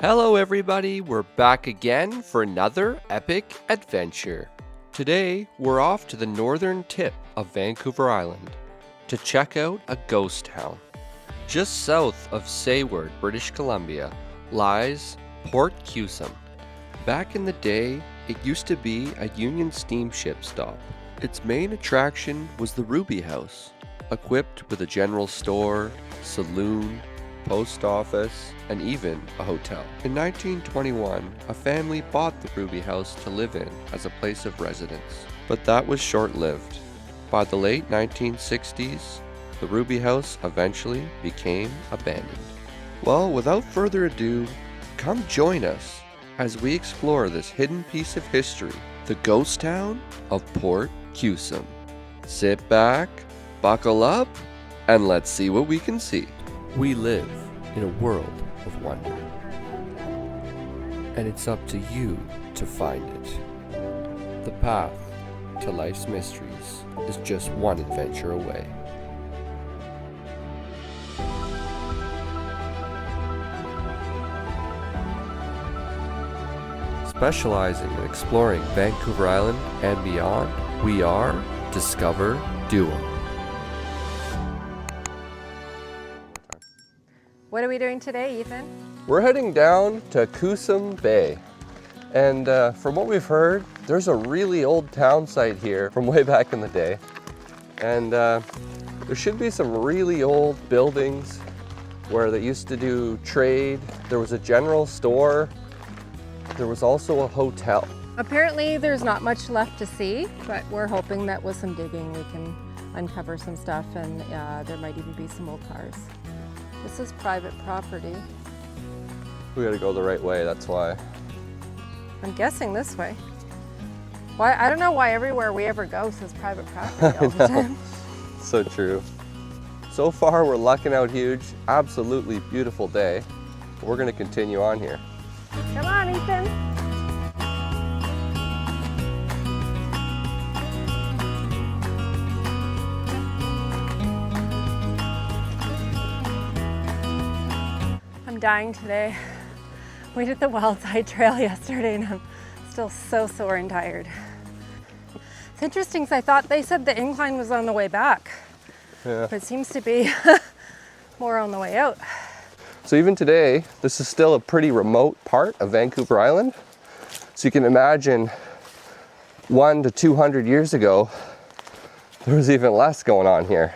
Hello everybody, we're back again for another epic adventure. Today, we're off to the northern tip of Vancouver Island to check out a ghost town. Just south of Seward, British Columbia, lies Port Kusam. Back in the day, it used to be a Union steamship stop. Its main attraction was the Ruby House, equipped with a general store, saloon, post office, and even a hotel. In 1921, a family bought the Ruby House to live in as a place of residence, but that was short-lived. By the late 1960s, the Ruby House eventually became abandoned. Well, without further ado, come join us as we explore this hidden piece of history, the ghost town of Port Kusam. Sit back, buckle up, and let's see what we can see. We live in a world of wonder, and it's up to you to find it. The path to life's mysteries is just one adventure away. Specializing in exploring Vancouver Island and beyond, we are Discover Duo. What are we doing today, Ethan? We're heading down to Kusam Bay, and from what we've heard, there's a really old town site here from way back in the day, and there should be some really old buildings where they used to do trade. There was a general store. There was also a hotel. Apparently there's not much left to see, but we're hoping that with some digging we can uncover some stuff, and there might even be some old cars. This is private property. We gotta go the right way, that's why. I'm guessing this way. Why? I don't know why everywhere we ever go says private property all the time. So true. So far we're lucking out huge. Absolutely beautiful day. We're gonna continue on here. Come on, Ethan. I'm dying today. We did the Wellside Trail yesterday and I'm still so sore and tired. It's interesting because I thought they said the incline was on the way back. Yeah. But it seems to be more on the way out. So even today, this is still a pretty remote part of Vancouver Island. So you can imagine 100 to 200 years ago, there was even less going on here.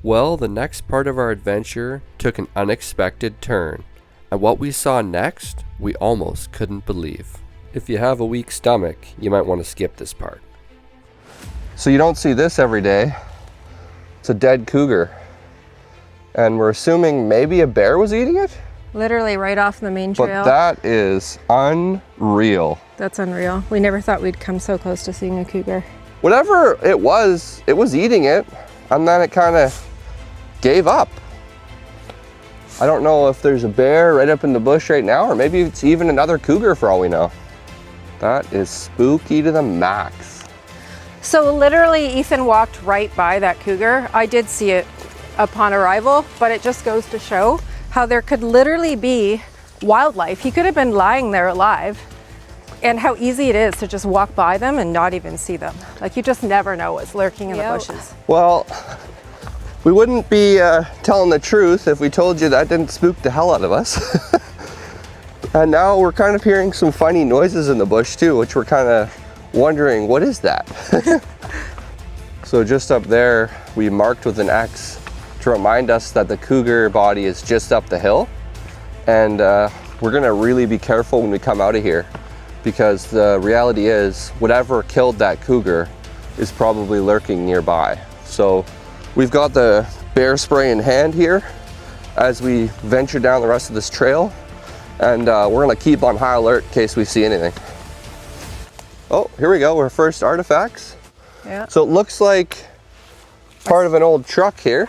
Well, the next part of our adventure took an unexpected turn, and what we saw next, we almost couldn't believe. If you have a weak stomach, you might want to skip this part. So you don't see this every day. It's a dead cougar, and we're assuming maybe a bear was eating it? Literally right off the main trail. But that is unreal. That's unreal. We never thought we'd come so close to seeing a cougar. Whatever it was eating it, and then it kind of gave up. I don't know if there's a bear right up in the bush right now, or maybe it's even another cougar for all we know. That is spooky to the max. So literally Ethan walked right by that cougar. I did see it upon arrival, but it just goes to show how there could literally be wildlife. He could have been lying there alive, and how easy it is to just walk by them and not even see them. Like, you just never know what's lurking in the bushes. Well, we wouldn't be telling the truth if we told you that didn't spook the hell out of us. And now we're kind of hearing some funny noises in the bush too, which we're kind of wondering, what is that? So just up there, we marked with an X to remind us that the cougar body is just up the hill. And we're gonna really be careful when we come out of here, because the reality is whatever killed that cougar is probably lurking nearby. So we've got the bear spray in hand here as we venture down the rest of this trail, and we're gonna keep on high alert in case we see anything. Oh, here we go, our first artifacts. Yeah. So it looks like part of an old truck here.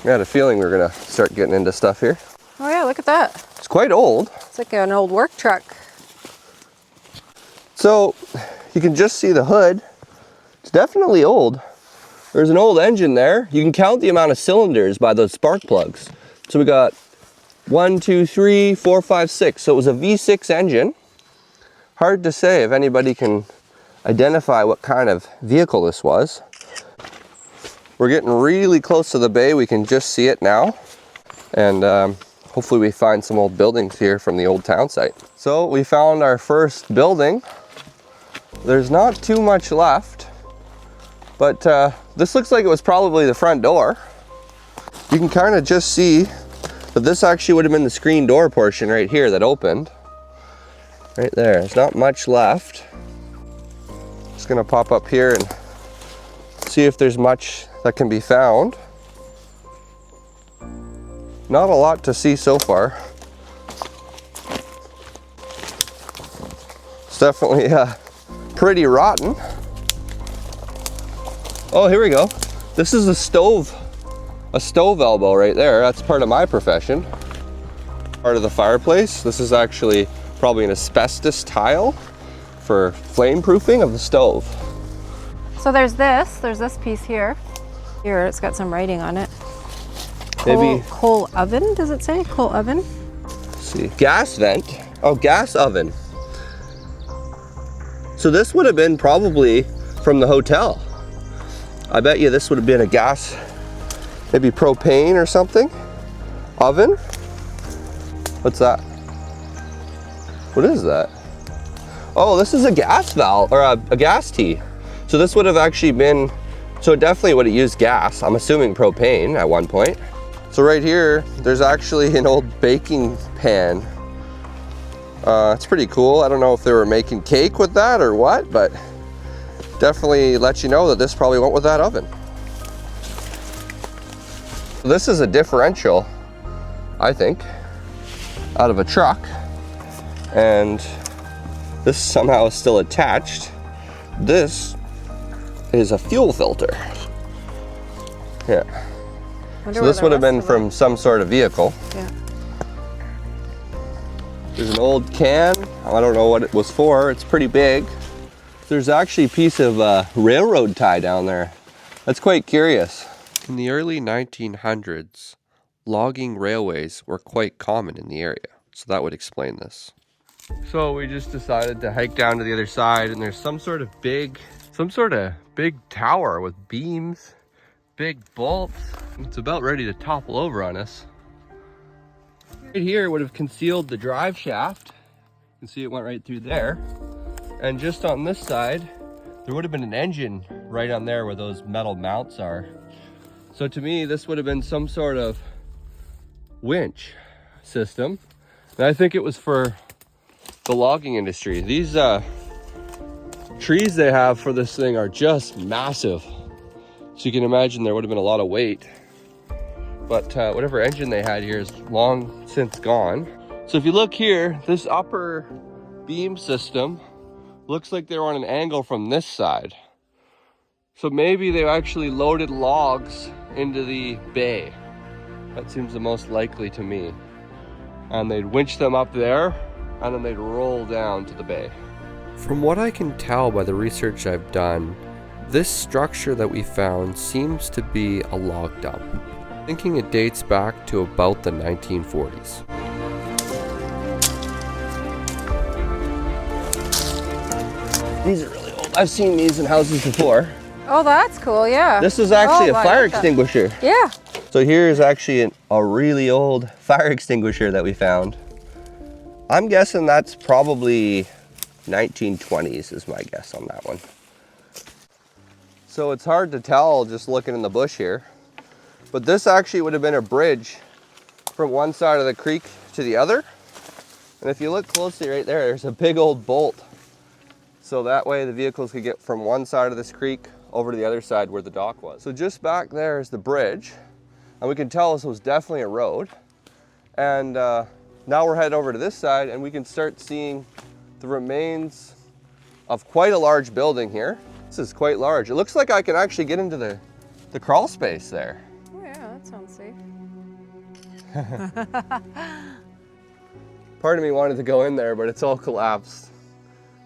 I had a feeling we were gonna start getting into stuff here. Oh yeah, look at that. It's quite old. It's like an old work truck. So you can just see the hood. It's definitely old. There's an old engine there. You can count the amount of cylinders by those spark plugs. So we got 1, 2, 3, 4, 5, 6. So it was a V6 engine. Hard to say if anybody can identify what kind of vehicle this was. We're getting really close to the bay. We can just see it now. And hopefully we find some old buildings here from the old town site. So we found our first building. There's not too much left, but this looks like it was probably the front door. You can kind of just see that this actually would have been the screen door portion right here that opened. Right there, there's not much left. Just gonna pop up here and see if there's much that can be found. Not a lot to see so far. It's definitely pretty rotten. Oh, here we go. This is a stove elbow right there. That's part of my profession. Part of the fireplace. This is actually probably an asbestos tile for flame proofing of the stove. So there's this piece here. Here, it's got some writing on it. Maybe coal oven, does it say? Coal oven? Let's see. Gas vent. Oh, gas oven. So this would have been probably from the hotel. I bet you this would have been a gas, maybe propane or something. Oven? What's that? What is that? Oh, this is a gas valve, or a gas tee. So this would have actually been, so it definitely would have used gas. I'm assuming propane at one point. So right here, there's actually an old baking pan. It's pretty cool. I don't know if they were making cake with that or what, but definitely lets you know that this probably went with that oven. This is a differential, I think, out of a truck. And this somehow is still attached. This is a fuel filter. Yeah. So this would have been from some sort of vehicle. Yeah. There's an old can. I don't know what it was for. It's pretty big. There's actually a piece of railroad tie down there. That's quite curious. In the early 1900s, logging railways were quite common in the area. So that would explain this. So we just decided to hike down to the other side, and there's some sort of big tower with beams, big bolts. It's about ready to topple over on us. Right here would have concealed the drive shaft. You can see it went right through there. And just on this side, there would have been an engine right on there where those metal mounts are. So to me, this would have been some sort of winch system. And I think it was for the logging industry. These trees they have for this thing are just massive. So you can imagine there would have been a lot of weight. But whatever engine they had here is long since gone. So if you look here, this upper beam system looks like they were on an angle from this side. So maybe they actually loaded logs into the bay. That seems the most likely to me. And they'd winch them up there, and then they'd roll down to the bay. From what I can tell by the research I've done, this structure that we found seems to be a log dump. Thinking it dates back to about the 1940s. These are really old. I've seen these in houses before. Oh, that's cool, yeah. This is actually a fire extinguisher. Yeah. So here's actually a really old fire extinguisher that we found. I'm guessing that's probably 1920s is my guess on that one. So it's hard to tell just looking in the bush here. But this actually would have been a bridge from one side of the creek to the other. And if you look closely right there, there's a big old bolt. So that way the vehicles could get from one side of this creek over to the other side where the dock was. So just back there is the bridge. And we can tell this was definitely a road. And now we're heading over to this side and we can start seeing the remains of quite a large building here. This is quite large. It looks like I can actually get into the crawl space there. Oh yeah, that sounds safe. Part of me wanted to go in there, but it's all collapsed.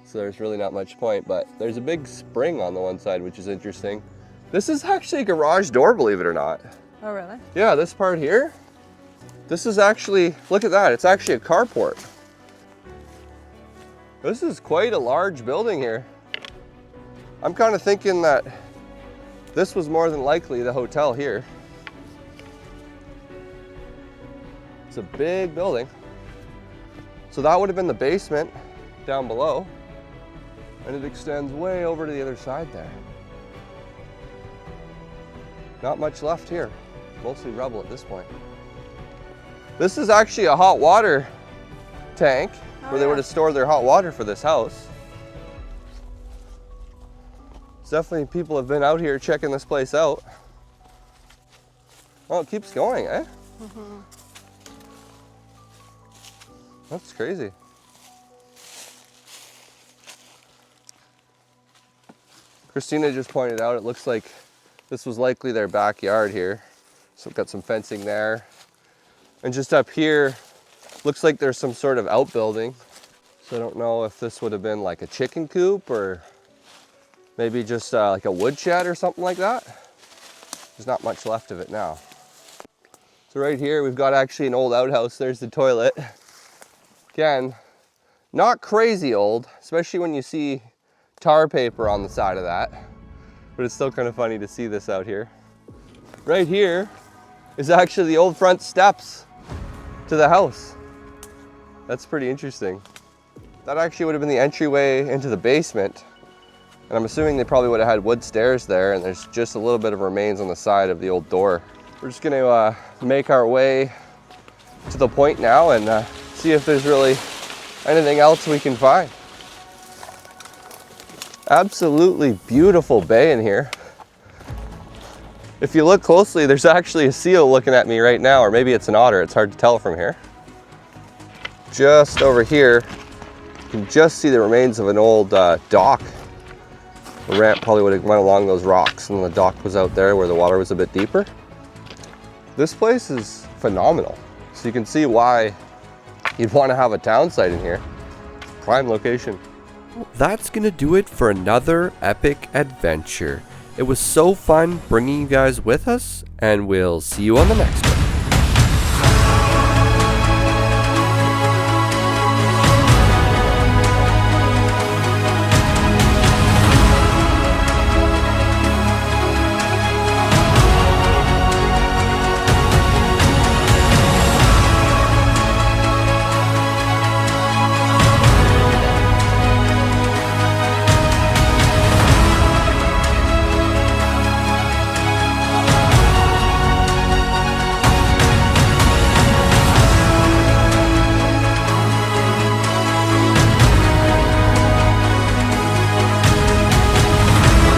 So there's really not much point, but there's a big spring on the one side, which is interesting. This is actually a garage door, believe it or not. Oh really? Yeah, this part here This is actually, look at that, it's actually a carport. This is quite a large building here. I'm kind of thinking that this was more than likely the hotel here. It's a big building. So that would have been the basement down below, and it extends way over to the other side there. Not much left here, mostly rubble at this point. This is actually a hot water tank where they would have stored their hot water for this house. Definitely people have been out here checking this place out. Oh, it keeps going, eh? Mm-hmm. That's crazy. Christina just pointed out it looks like this was likely their backyard here. So we've got some fencing there. And just up here, looks like there's some sort of outbuilding. So I don't know if this would have been like a chicken coop or maybe just like a woodshed or something like that. There's not much left of it now. So right here, we've got actually an old outhouse. There's the toilet. Again, not crazy old, especially when you see tar paper on the side of that. But it's still kind of funny to see this out here. Right here is actually the old front steps to the house. That's pretty interesting. That actually would have been the entryway into the basement. And I'm assuming they probably would have had wood stairs there, and there's just a little bit of remains on the side of the old door. We're just gonna make our way to the point now and see if there's really anything else we can find. Absolutely beautiful bay in here. If you look closely, there's actually a seal looking at me right now, or maybe it's an otter, it's hard to tell from here. Just over here, you can just see the remains of an old dock. The ramp probably would have went along those rocks, and the dock was out there where the water was a bit deeper. This place is phenomenal. So you can see why you'd want to have a town site in here. Prime location. That's gonna do it for another epic adventure. It was so fun bringing you guys with us, and we'll see you on the next one.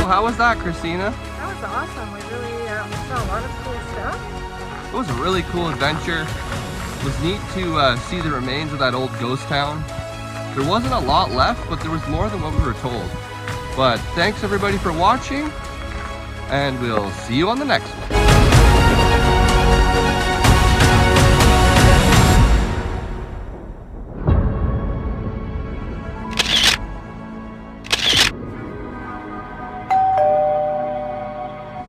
How was that, Christina? That was awesome. We really saw a lot of cool stuff. It was a really cool adventure. It was neat to see the remains of that old ghost town. There wasn't a lot left, but there was more than what we were told. But thanks everybody for watching, and we'll see you on the next one.